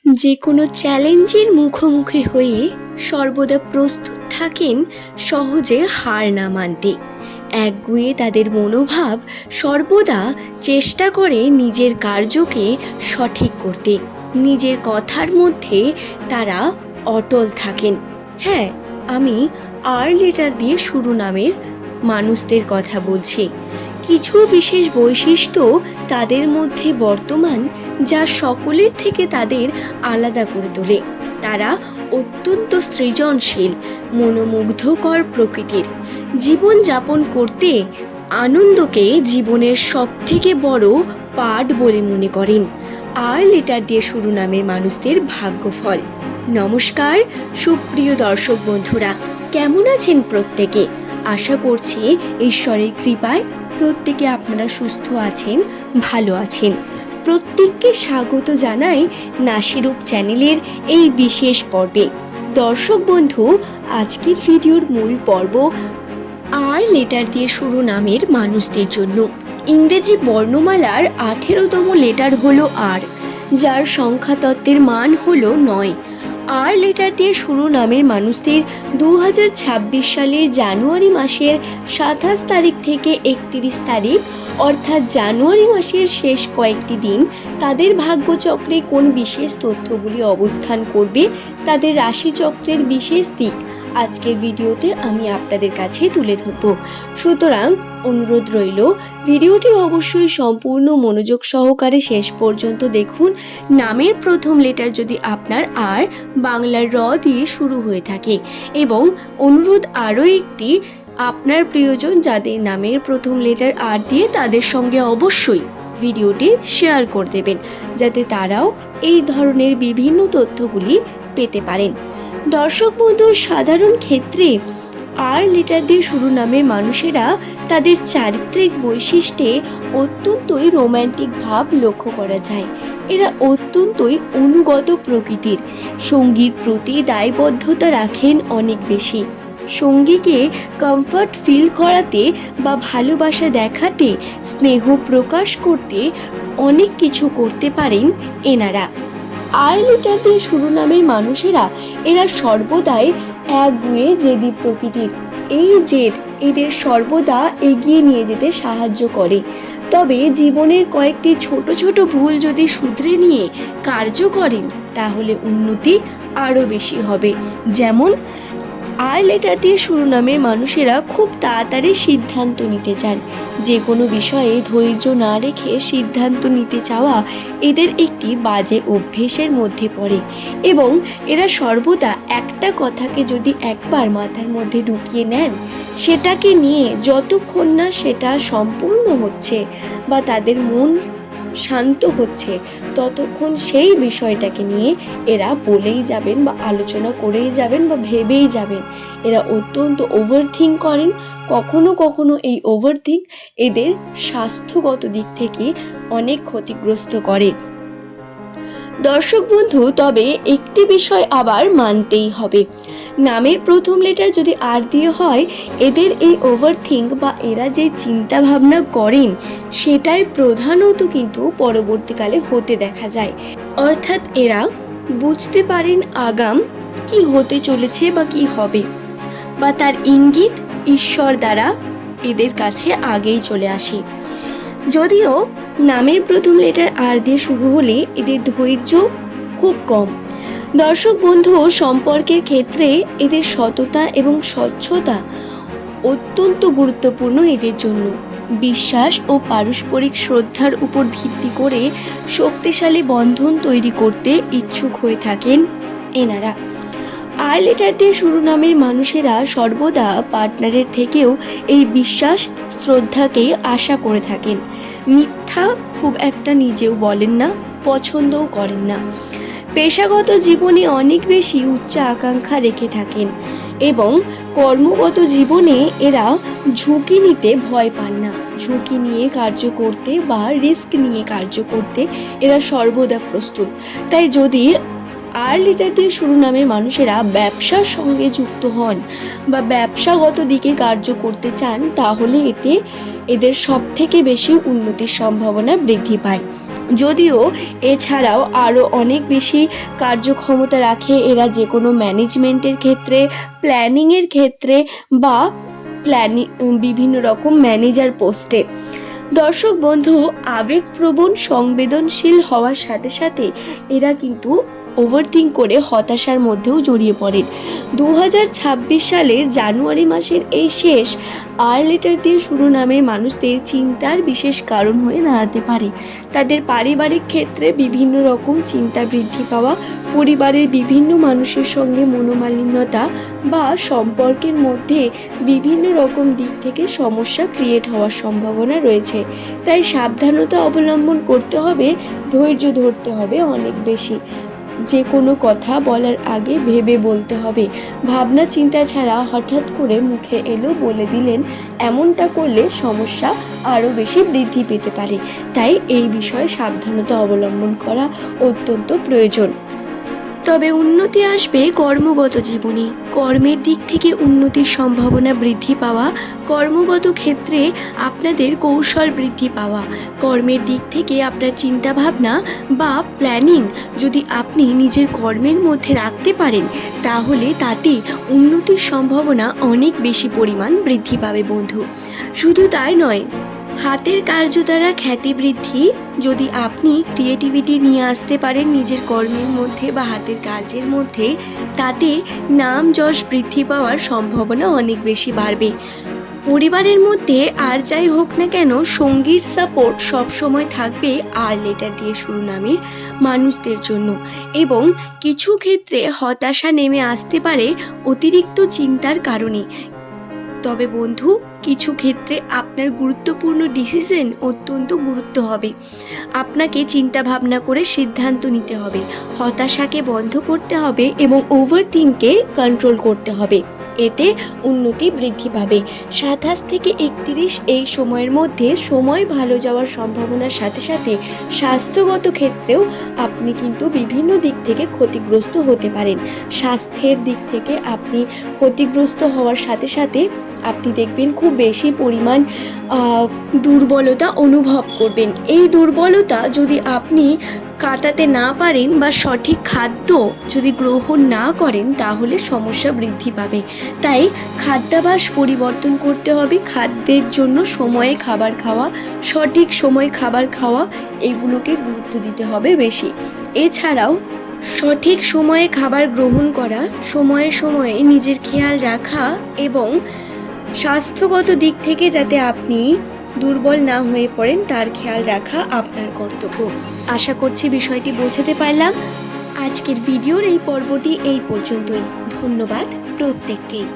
যে কোনো চ্যালেঞ্জের মুখোমুখি হয়ে সর্বদা প্রস্তুত থাকেন সহজে হার না মানতে। একগুঁয়ে তাদের মনোভাব সর্বদা চেষ্টা করে নিজের কার্যকে সঠিক করতে। নিজের কথার মধ্যে তারা অটল থাকেন। হ্যাঁ, আমি আর লেটার দিয়ে শুরু নামের মানুষদের কথা বলছি। কিছু বিশেষ বৈশিষ্ট্য তাদের মধ্যে বর্তমান, যা সকলের থেকে তাদের আলাদা করে তোলে। তারা অত্যন্ত সৃজনশীল, মনোমুগ্ধকর প্রকৃতির। জীবন যাপন করতে আনন্দকে জীবনের সবথেকে বড় পাঠ বলে মনে করেন। আর লেটার দিয়ে শুরু নামের মানুষদের ভাগ্যফল। নমস্কার সুপ্রিয় দর্শক বন্ধুরা, কেমন আছেন প্রত্যেকে? আশা করছি ঈশ্বরের কৃপায় প্রত্যেকে আপনারা সুস্থ আছেন, ভালো আছেন। প্রত্যেককে স্বাগত জানাই নাসিরূপ চ্যানেলের এই বিশেষ পর্বে। দর্শক বন্ধু, আজকের ভিডিওর মূল পর্ব আর লেটার দিয়ে শুরু নামের মানুষদের জন্য। ইংরেজি বর্ণমালার 18তম লেটার হলো আর, যার সংখ্যাতত্ত্বের মান হলো 9। আর লেটার দিয়ে শুরু নামের মানুষদের 2026 সালের জানুয়ারি মাসের 27 তারিখ থেকে 31 তারিখ, অর্থাৎ জানুয়ারি মাসের শেষ কয়েকটি দিন তাদের ভাগ্যচক্রে কোন বিশেষ তথ্যগুলি অবস্থান করবে, তাদের রাশিচক্রের বিশেষ দিক আজকের ভিডিওতে আমি আপনাদের কাছে তুলে ধরব। সুতরাং অনুরোধ রইল, ভিডিওটি অবশ্যই সম্পূর্ণ মনোযোগ সহকারে শেষ পর্যন্ত দেখুন। নামের প্রথম লেটার যদি আপনার আর বাংলার র দিয়ে শুরু হয়ে থাকে, এবং অনুরোধ আরও একটি, আপনার প্রিয়জন যাদের নামের প্রথম লেটার আর দিয়ে, তাদের সঙ্গে অবশ্যই ভিডিওটি শেয়ার করে দেবেন, যাতে তারাও এই ধরনের বিভিন্ন তথ্যগুলি পেতে পারেন। দর্শক বন্ধুর সাধারণ ক্ষেত্রে আর লেটার দিয়ে শুরু নামের মানুষেরা তাদের চারিত্রিক বৈশিষ্ট্যে অত্যন্তই রোম্যান্টিক ভাব লক্ষ্য করা যায়। এরা অত্যন্তই অনুগত প্রকৃতির, সঙ্গীর প্রতি দায়বদ্ধতা রাখেন অনেক বেশি। সঙ্গীকে কমফর্ট ফিল করাতে বা ভালোবাসা দেখাতে, স্নেহ প্রকাশ করতে অনেক কিছু করতে পারেন এনারা। আর লেটার দিয়ে শুরু নামের মানুষেরা এরা সর্বদাই একগুঁয়ে জেদি প্রকৃতির। এই জেদ এদের সর্বদা এগিয়ে নিয়ে যেতে সাহায্য করে। তবে জীবনের কয়েকটি ছোট ছোট ভুল যদি শুধরে নিয়ে কার্য করেন, তাহলে উন্নতি আরও বেশি হবে। যেমন, আর লেটার দিয়ে শুরু নামের মানুষেরা খুব তাড়াতাড়ি সিদ্ধান্ত নিতে চান। যে কোনো বিষয়ে ধৈর্য না রেখে সিদ্ধান্ত নিতে চাওয়া এদের একটি বাজে অভ্যেসের মধ্যে পড়ে, এবং এরা সর্বদা একটা কথাকে যদি একবার মাথার মধ্যে ঢুকিয়ে নেন, সেটাকে নিয়ে যতক্ষণ না সেটা সম্পূর্ণ হচ্ছে বা তাদের মন শান্ত হচ্ছে, ততক্ষণ সেই বিষয়টাকে নিয়ে এরা বলেই যাবেন বা আলোচনা করেই যাবেন বা ভেবেই যাবেন। এরা অত্যন্ত ওভারথিঙ্ক করেন। কখনো কখনো এই ওভারথিঙ্ক এদের স্বাস্থ্যগত দিক থেকে অনেক ক্ষতিগ্রস্ত করে। দর্শক বন্ধু, তবে একটি বিষয় আবার মানতেই হবে, নামের প্রথম লেটার যদি আর দিয়ে হয়, এদের এই ওভারথিঙ্ক বা এরা যে চিন্তা ভাবনা করেন, সেটাই প্রধানত কিন্তু পরবর্তীকালে হতে দেখা যায়। অর্থাৎ এরা বুঝতে পারেন আগাম কি হতে চলেছে বা কি হবে, বা তার ইঙ্গিত ঈশ্বর দ্বারা এদের কাছে আগেই চলে আসে। যদিও নামের প্রথম লেটার আর দিয়ে শুরু হলে এদের ধৈর্য খুব কম। দর্শক বন্ধু, সম্পর্কের ক্ষেত্রে এদের সততা এবং স্বচ্ছতা অত্যন্ত গুরুত্বপূর্ণ এদের জন্য। বিশ্বাস ও পারস্পরিক শ্রদ্ধার উপর ভিত্তি করে শক্তিশালী বন্ধন তৈরি করতে ইচ্ছুক হয়ে থাকেন এনারা। আর লেটার দিয়ে শুরু নামের মানুষেরা সর্বদা পার্টনারের থেকেও এই বিশ্বাস শ্রদ্ধাকেই আশা করে থাকেন। মিথ্যা খুব একটা নিজেও বলেন না, পছন্দও করেন না। পেশাগত জীবনে অনেক বেশি উচ্চ আকাঙ্ক্ষা রেখে থাকেন, এবং কর্মগত জীবনে এরা ঝুঁকি নিতে ভয় পান না। ঝুঁকি নিয়ে কার্য করতে বা রিস্ক নিয়ে কার্য করতে এরা সর্বদা প্রস্তুত। তাই যদি আর লেটার দিয়ে শুরু নামের মানুষেরা ব্যবসার সঙ্গে যুক্ত হন বা ব্যবসাগত দিকে কার্য করতে চান, তাহলে এতে এদের সব থেকে বেশি উন্নতির সম্ভাবনা বৃদ্ধি পায়। যদিও এছাড়াও আরও অনেক বেশি কার্যক্ষমতা রাখে এরা, যে কোনো ম্যানেজমেন্টের ক্ষেত্রে, প্ল্যানিংয়ের ক্ষেত্রে বা বিভিন্ন রকম ম্যানেজার পোস্টে। দর্শক বন্ধু, আবেগপ্রবণ সংবেদনশীল হওয়ার সাথে সাথে এরা কিন্তু ওভারথিঙ্ক করে হতাশার মধ্যেও জড়িয়ে পড়েন। 2026 সালের জানুয়ারি মাসের এই শেষ আর লেটার দিয়ে শুরু নামের মানুষদের চিন্তার বিশেষ কারণ হয়ে দাঁড়াতে পারে। তাদের পারিবারিক ক্ষেত্রে বিভিন্ন রকম চিন্তা বৃদ্ধি পাওয়া, পরিবারের বিভিন্ন মানুষের সঙ্গে মনোমালিন্যতা বা সম্পর্কের মধ্যে বিভিন্ন রকম দিক থেকে সমস্যা ক্রিয়েট হওয়ার সম্ভাবনা রয়েছে। তাই সাবধানতা অবলম্বন করতে হবে, ধৈর্য ধরতে হবে অনেক বেশি। যে কোনো কথা বলার আগে ভেবে বলতে হবে। ভাবনা চিন্তা ছাড়া হঠাৎ করে মুখে এলো বলে দিলেন, এমনটা করলে সমস্যা আরও বেশি বৃদ্ধি পেতে পারে। তাই এই বিষয়ে সাবধানতা অবলম্বন করা অত্যন্ত প্রয়োজন। তবে উন্নতি আসবে কর্মগত জীবনে। কর্মের দিক থেকে উন্নতির সম্ভাবনা বৃদ্ধি পাওয়া, কর্মগত ক্ষেত্রে আপনাদের কৌশল বৃদ্ধি পাওয়া, কর্মের দিক থেকে আপনার চিন্তাভাবনা বা প্ল্যানিং যদি আপনি নিজের কর্মের মধ্যে রাখতে পারেন, তাহলে তাতে উন্নতির সম্ভাবনা অনেক বেশি পরিমাণ বৃদ্ধি পাবে বন্ধু। শুধু তাই নয়, হাতের কার্য দ্বারা খ্যাতি বৃদ্ধি। যদি আপনি ক্রিয়েটিভিটি নিয়ে আসতে পারেন নিজের কর্মের মধ্যে বা হাতের কাজের মধ্যে, তাতে নাম যশ বৃদ্ধি পাওয়ার সম্ভাবনা অনেক বেশি বাড়বে। পরিবারের মধ্যে আর যাই হোক না কেন, সঙ্গীর সাপোর্ট সবসময় থাকবে আর লেটার দিয়ে শুরু নামের মানুষদের জন্য, এবং কিছু ক্ষেত্রে হতাশা নেমে আসতে পারে অতিরিক্ত চিন্তার কারণে। তবে বন্ধু, কিছু ক্ষেত্রে আপনার গুরুত্বপূর্ণ ডিসিশন অত্যন্ত গুরুত্ব হবে। আপনাকে চিন্তা ভাবনা করে সিদ্ধান্ত নিতে হবে, হতাশাকে বন্ধ করতে হবে এবং ওভারথিঙ্ককে কন্ট্রোল করতে হবে। এতে উন্নতি বৃদ্ধি পাবে। 27 থেকে 31 এই সময়ের মধ্যে সময় ভালো যাওয়ার সম্ভাবনার সাথে সাথে স্বাস্থ্যগত ক্ষেত্রেও আপনি কিন্তু বিভিন্ন দিক থেকে ক্ষতিগ্রস্ত হতে পারেন। স্বাস্থ্যের দিক থেকে আপনি ক্ষতিগ্রস্ত হওয়ার সাথে সাথে আপনি দেখবেন খুব বেশি পরিমাণ দুর্বলতা অনুভব করবেন। এই দুর্বলতা যদি আপনি কাটাতে না পারেন বা সঠিক খাদ্য যদি গ্রহণ না করেন, তাহলে সমস্যা বৃদ্ধি পাবে। তাই খাদ্যাভ্যাস পরিবর্তন করতে হবে। খাদ্যের জন্য সময়ে খাবার খাওয়া, সঠিক সময়ে খাবার খাওয়া, এগুলোকে গুরুত্ব দিতে হবে বেশি। এছাড়াও সঠিক সময়ে খাবার গ্রহণ করা, সময়ে সময়ে নিজের খেয়াল রাখা এবং স্বাস্থ্যগত দিক থেকে যাতে আপনি দুর্বল না হয়ে পড়েন তার খেয়াল রাখা আপনার কর্তব্য। আশা করছি বিষয়টি বোঝাতে পারলাম। আজকের ভিডিওর এই পর্বটি এই পর্যন্তই। ধন্যবাদ প্রত্যেককেই।